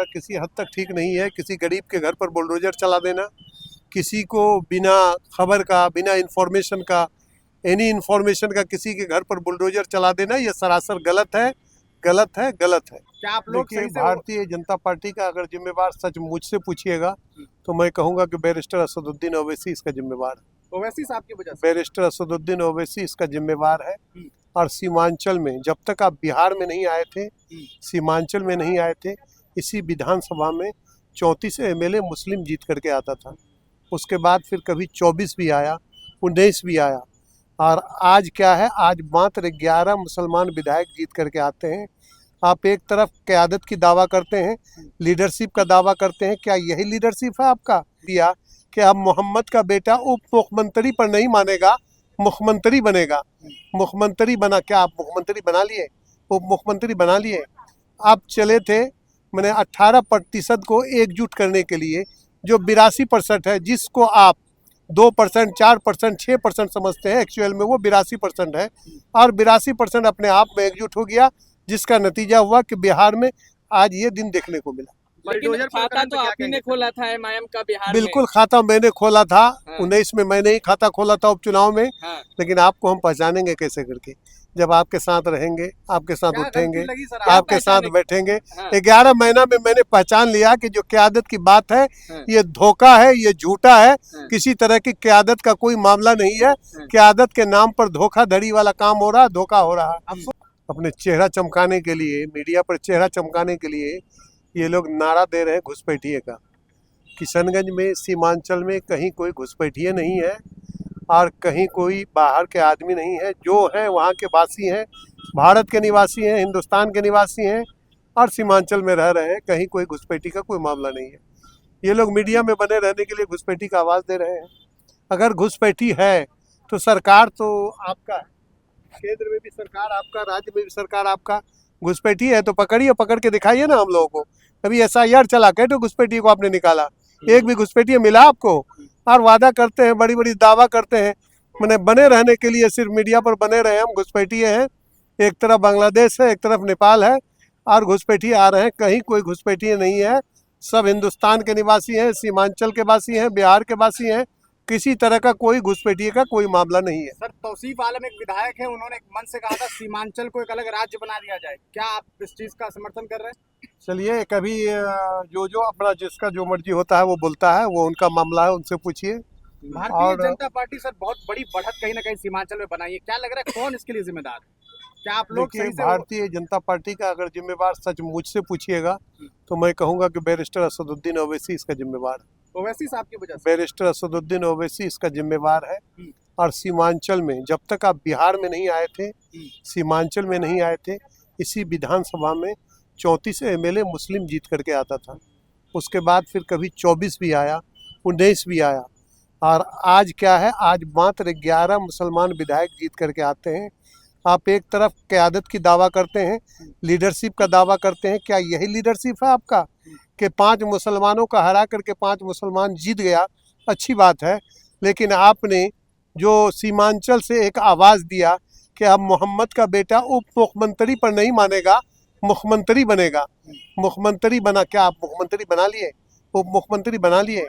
किसी हद तक ठीक नहीं है। किसी गरीब के घर पर बुलडोजर चला देना, किसी को बिना खबर का, बिना इंफॉर्मेशन का, एनी इंफॉर्मेशन का किसी के घर पर बुलडोजर चला देना, ये सरासर गलत है, गलत है, गलत है। क्या आप लोग देखिए, सही से भारतीय जनता पार्टी का अगर जिम्मेवार सच मुझसे पूछिएगा तो मैं कहूँगा कि बैरिस्टर असदुद्दीन ओवैसी इसका जिम्मेवार है। ओवैसी साहब की वजह से बैरिस्टर असदुद्दीन ओवैसी इसका जिम्मेवार है। और सीमांचल में जब तक आप बिहार में नहीं आए थे, सीमांचल में नहीं आए थे, इसी विधानसभा में 34 एमएलए मुस्लिम जीत करके आता था। उसके बाद फिर कभी 24 भी आया, 19 भी आया, और आज क्या है, आज मात्र 11 मुसलमान विधायक जीत करके आते हैं। आप एक तरफ क़यादत की दावा करते हैं, लीडरशिप का दावा करते हैं, क्या यही लीडरशिप है आपका? दिया कि अब मोहम्मद का बेटा उप मुख्यमंत्री पर नहीं मानेगा, मुख्यमंत्री बनेगा। मुख्यमंत्री बना, क्या आप मुख्यमंत्री बना लिए? उप मुख्यमंत्री बना लिए। आप चले थे मैंने 18% को एकजुट करने के लिए, जो 82% है, जिसको आप 2%, 4%, 6% समझते हैं, एक्चुअल में वो 82% है। और 82% अपने आप में एकजुट हो गया, जिसका नतीजा हुआ कि बिहार में आज ये दिन देखने को मिला। लेकिन खाता तो आप ही ने खोला था एमआईएम का बिहार बिल्कुल, खाता मैंने खोला था। हाँ। 19 में मैंने ही खाता खोला था उपचुनाव में। हाँ। लेकिन आपको हम पहचानेंगे कैसे करके? जब आपके साथ रहेंगे, आपके साथ उठेंगे, आपके साथ बैठेंगे। हाँ। 11 महीना में मैंने पहचान लिया कि जो क़यादत की बात है, हाँ। ये धोखा है, ये झूठा है। हाँ। किसी तरह की क़यादत का कोई मामला नहीं है। क़यादत के नाम पर धोखाधड़ी वाला काम हो रहा है, धोखा हो रहा है। अपने चेहरा चमकाने के लिए, मीडिया पर चेहरा चमकाने के लिए ये लोग नारा दे रहे हैं घुसपैठिए का। किशनगंज में, सीमांचल में कहीं कोई घुसपैठिए नहीं है और कहीं कोई बाहर के आदमी नहीं है। जो है वहाँ के वासी हैं, भारत के निवासी हैं, हिंदुस्तान के निवासी हैं और सीमांचल में रह रहे हैं। कहीं कोई घुसपैठी का कोई मामला नहीं है। ये लोग मीडिया में बने रहने के लिए घुसपैठी का आवाज़ दे रहे हैं। अगर घुसपैठी है तो सरकार तो आपका है, केंद्र में भी सरकार आपका, राज्य में भी सरकार आपका। घुसपैठी है तो पकड़िए, पकड़ के दिखाइए ना हम लोगों को। अभी SIR चला के तो घुसपैठी को आपने निकाला, एक भी घुसपैठी मिला आपको? और वादा करते हैं, बड़ी बड़ी दावा करते हैं, मैंने बने रहने के लिए सिर्फ मीडिया पर बने रहे हम घुसपैठी हैं। एक तरफ बांग्लादेश है, एक तरफ नेपाल है और घुसपैठी आ रहे हैं। कहीं कोई घुसपैठी नहीं है, सब हिंदुस्तान के निवासी हैं, सीमांचल के वासी हैं, बिहार के वासी हैं। किसी तरह का कोई घुसपैठी का कोई मामला नहीं है। सर, तौसीफ आलम एक विधायक है, उन्होंने एक मन से कहा था सीमांचल को एक अलग राज्य बना दिया जाए। क्या आप इस चीज का समर्थन कर रहे हैं? चलिए, कभी जो अपना जिसका जो मर्जी होता है वो बोलता है, वो उनका मामला है, उनसे पूछिए। भारतीय जनता पार्टी सर बहुत बड़ी बढ़त कहीं ना कहीं सीमांचल में बनाई है, क्या लग रहा है कौन इसके लिए जिम्मेदार है? क्या आप लोग देखिए, सही से भारतीय जनता पार्टी का अगर जिम्मेवार सच मुझसे पूछिएगा तो मैं कहूँगा कि बैरिस्टर असदुद्दीन ओवैसी इसका जिम्मेवार है। ओवैसी साहब की वजह से बैरिस्टर असदुद्दीन ओवैसी इसका जिम्मेवार है। और सीमांचल में जब तक आप बिहार में नहीं आए थे, सीमांचल में नहीं आए थे, इसी विधानसभा में 34 एमएलए मुस्लिम जीत करके आता था। उसके बाद फिर कभी 24 भी आया, 19 भी आया, और आज क्या है, आज मात्र 11 मुसलमान विधायक जीत करके आते हैं। आप एक तरफ क़यादत की दावा करते हैं, लीडरशिप का दावा करते हैं, क्या यही लीडरशिप है आपका? कि 5 मुसलमानों का हरा करके 5 मुसलमान जीत गया, अच्छी बात है। लेकिन आपने जो सीमांचल से एक आवाज़ दिया कि अब मोहम्मद का बेटा उप मुख्यमंत्री पर नहीं मानेगा, मुख्यमंत्री बनेगा। मुख्यमंत्री बना, क्या आप मुख्यमंत्री बना लिए? उप मुख्यमंत्री बना लिए।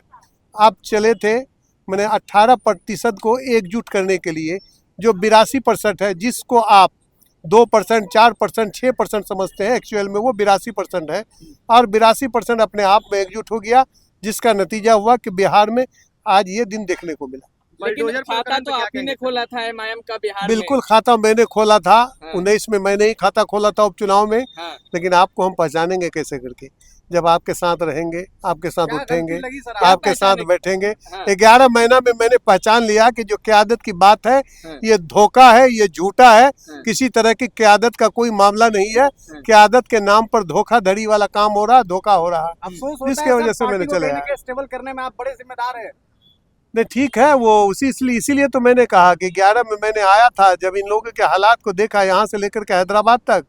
आप चले थे मैंने 18% को एकजुट करने के लिए, जो 82% है, जिसको आप 2%, 4%, 6% समझते हैं, एक्चुअल में वो 82% है। और 82% अपने आप में एकजुट हो गया, जिसका नतीजा हुआ कि बिहार में आज ये दिन देखने को मिला। लेकिन खाता तो आप ही ने खोला था एमआईएम का बिहार बिल्कुल, खाता मैंने खोला था। हाँ। 19 में मैंने ही खाता खोला था उपचुनाव में। हाँ। लेकिन आपको हम पहचानेंगे कैसे करके? जब आपके साथ रहेंगे, आपके साथ उठेंगे, आपके साथ बैठेंगे। हाँ। 11 महीना में मैंने पहचान लिया कि जो क़यादत की बात है, हाँ। ये धोखा है, ये झूठा है। हाँ। किसी तरह की क़यादत का कोई मामला नहीं है। क़यादत के नाम पर धोखाधड़ी वाला काम हो रहा है, धोखा हो रहा है, अफसोस होता जिसकी है वजह सर, से मैंने पार्टी को चले कहीं ना आया। कहीं स्टेबल करने में आप बड़े जिम्मेदार हैं। नहीं, ठीक है, वो इसीलिए तो मैंने कहा कि 11 में मैंने आया था, जब इन लोगों के हालात को देखा, यहाँ से लेकर के हैदराबाद तक,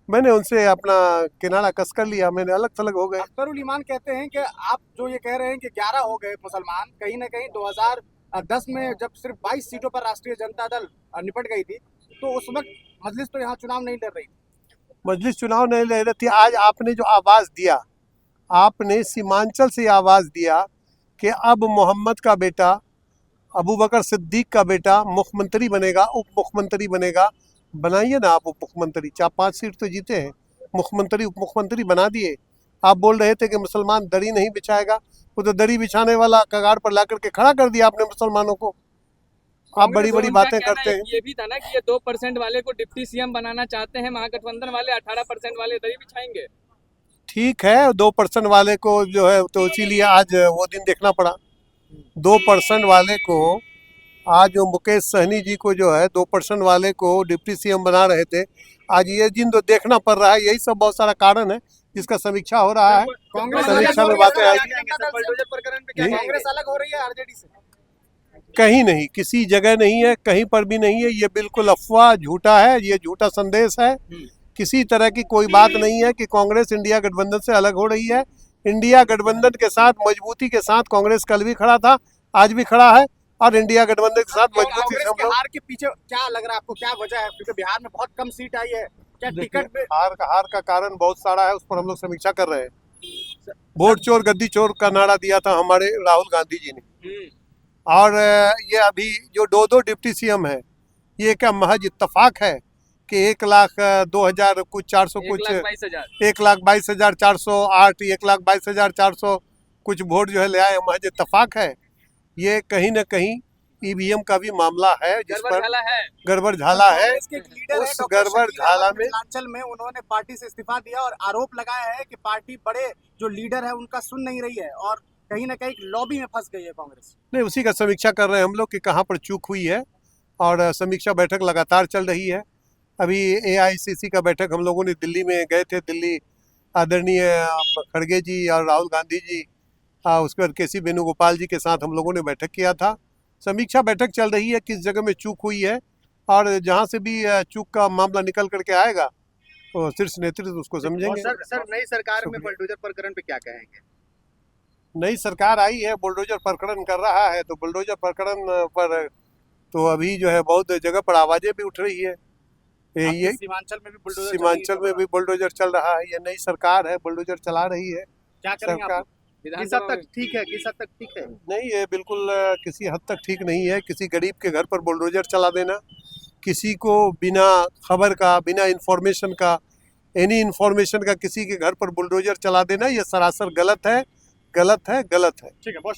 मैंने उनसे अपना किनारा कस कर लिया, मैंने अलग थलग हो गए। अख्तरुल ईमान कहते हैं कि आप जो ये कह रहे हैं कि 11 हो गए मुसलमान, कहीं ना कहीं 2010 में जब सिर्फ 22 सीटों पर राष्ट्रीय जनता दल निपट गई थी, तो उस वक्त मजलिस तो यहाँ चुनाव नहीं लड़ रही थी। मजलिस चुनाव नहीं लड़ रही थी। आज आपने जो आवाज़ दिया, आपने सीमांचल से आवाज दिया कि अब मोहम्मद का बेटा अबू बकर सिद्दीक का बेटा मुख्यमंत्री बनेगा, उप मुख्यमंत्री बनेगा। बनाइए ना आप उप मुख्यमंत्री, 4-5 सीट तो जीते हैं, मुख्यमंत्री उप मुख्यमंत्री बना दिए। आप बोल रहे थे कि मुसलमान दरी नहीं बिछाएगा, वो तो दरी बिछाने वाला कगार पर ला करके खड़ा कर दिया आपने मुसलमानों को। आप बड़ी बड़ी बातें करते हैं। ये भी था ना कि ये 2% वाले को डिप्टी सीएम बनाना चाहते हैं, महागठबंधन वाले 18% वाले दरी बिछाएंगे। ठीक है, 2% वाले को जो है तो इसीलिए आज वो दिन देखना पड़ा। 2% वाले को आज जो मुकेश सहनी जी को जो है 2% वाले को डिप्टी सीएम बना रहे थे, आज ये दिन तो देखना पड़ रहा है। यही सब बहुत सारा कारण है जिसका समीक्षा हो रहा है। कांग्रेस समीक्षा में बातें आएगी। कांग्रेस अलग हो रही है आरजेडी से। कहीं नहीं, किसी जगह नहीं है, कहीं पर भी नहीं है। ये बिल्कुल अफवाह, झूठा है, ये झूठा संदेश है। किसी तरह की कोई बात नहीं है कि कांग्रेस इंडिया गठबंधन से अलग हो रही है। इंडिया गठबंधन के साथ मजबूती के साथ कांग्रेस कल भी खड़ा था, आज भी खड़ा है, और इंडिया गठबंधन के साथ मजबूती से हम लोग। हार के पीछे क्या लग रहा है आपको, क्या वजह है? क्योंकि बिहार में बहुत कम सीट आई है, क्या टिकट पे हार का कारण बहुत सारा है, उस पर हम लोग समीक्षा कर रहे हैं। वोट चोर गद्दी चोर का नारा दिया था हमारे राहुल गांधी जी ने, और ये अभी जो दो डिप्टी सीएम है, ये क्या महज इत्तेफाक है कि 1,02,000 कुछ 400 कुछ 1,22,408 1,22,400 कुछ वोट जो है ले आए, महज इत्तेफाक है। ये कहीं न कहीं ईवीएम का भी मामला है, जिस पर गड़बड़ झाला है। उस गड़बड़ झाला में मिथिलांचल में उन्होंने पार्टी से इस्तीफा दिया और आरोप लगाया है कि पार्टी बड़े जो लीडर है उनका सुन नहीं रही है और कहीं ना कहीं लॉबी में फंस गई है कांग्रेस। नहीं, उसी का समीक्षा कर रहे हैं हम लोग कि कहाँ पर चूक हुई है, और समीक्षा बैठक लगातार चल रही है। अभी एआईसीसी का बैठक हम लोगों ने दिल्ली में गए थे, दिल्ली आदरणीय खड़गे जी और राहुल गांधी जी, उसके बाद केसी वेणुगोपाल जी के साथ हम लोगों ने बैठक किया था। समीक्षा बैठक चल रही है, किस जगह में चूक हुई है, और जहाँ से भी चूक का मामला निकल करके आएगा तो शीर्ष नेतृत्व उसको समझेंगे। सर नई सरकार में बुलडोजर प्रकरण पे क्या कहेंगे? नई सरकार आई है, बुलडोजर प्रकरण कर रहा है, तो बुलडोजर प्रकरण पर तो अभी जो है बहुत जगह पर आवाजें भी उठ रही है। ये सीमांचल में भी बुलडोजर चल रहा है। ये नई सरकार है, बुलडोजर चला रही है। क्या करेंगे सरकार आप? किस हद तक ठीक है, किस हद तक ठीक है? नहीं, ये बिल्कुल किसी हद तक ठीक नहीं है। किसी गरीब के घर पर बुलडोजर चला देना, किसी को बिना खबर का, बिना इंफॉर्मेशन का, एनी इंफॉर्मेशन का किसी के घर पर बुलडोजर चला देना, ये सरासर गलत है, गलत है, गलत है। ठीक है, बहुत